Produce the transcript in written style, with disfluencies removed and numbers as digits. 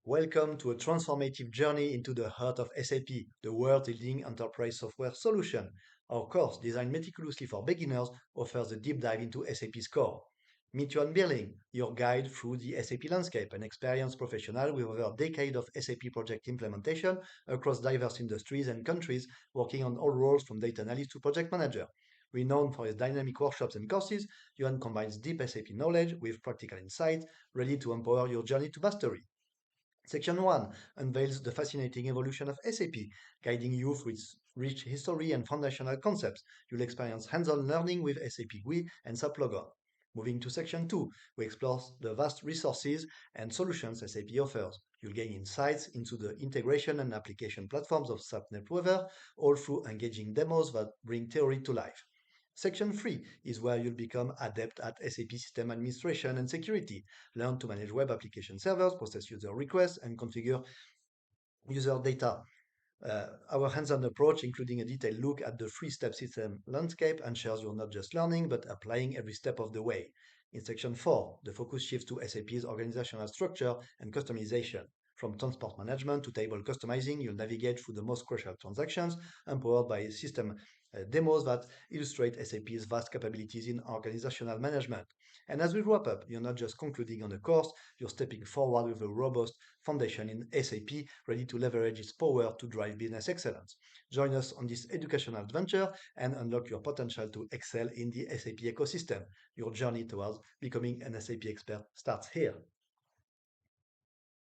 Welcome to a transformative journey into the heart of SAP, the world's leading enterprise software solution. Our course, designed meticulously for beginners, offers a deep dive into SAP's core. Meet Johan Birling, your guide through the SAP landscape, an experienced professional with over a decade of SAP project implementation across diverse industries and countries, working on all roles from data analyst to project manager. Renowned for his dynamic workshops and courses, Johan combines deep SAP knowledge with practical insight, ready to empower your journey to mastery. Section 1 unveils the fascinating evolution of SAP, guiding you through its rich history and foundational concepts. You'll experience hands-on learning with SAP GUI and SAP Logon. Moving to Section 2, we explore the vast resources and solutions SAP offers. You'll gain insights into the integration and application platforms of SAP NetWeaver, all through engaging demos that bring theory to life. Section 3 is where you'll become adept at SAP system administration and security. Learn to manage web application servers, process user requests, and configure user data. Our hands-on approach, including a detailed look at the three-step system landscape, ensures you're not just learning, but applying every step of the way. In Section 4, the focus shifts to SAP's organizational structure and customization. From transport management to table customizing, you'll navigate through the most crucial transactions, empowered by system demos that illustrate SAP's vast capabilities in organizational management. And as we wrap up, you're not just concluding on the course, you're stepping forward with a robust foundation in SAP, ready to leverage its power to drive business excellence. Join us on this educational adventure and unlock your potential to excel in the SAP ecosystem. Your journey towards becoming an SAP expert starts here.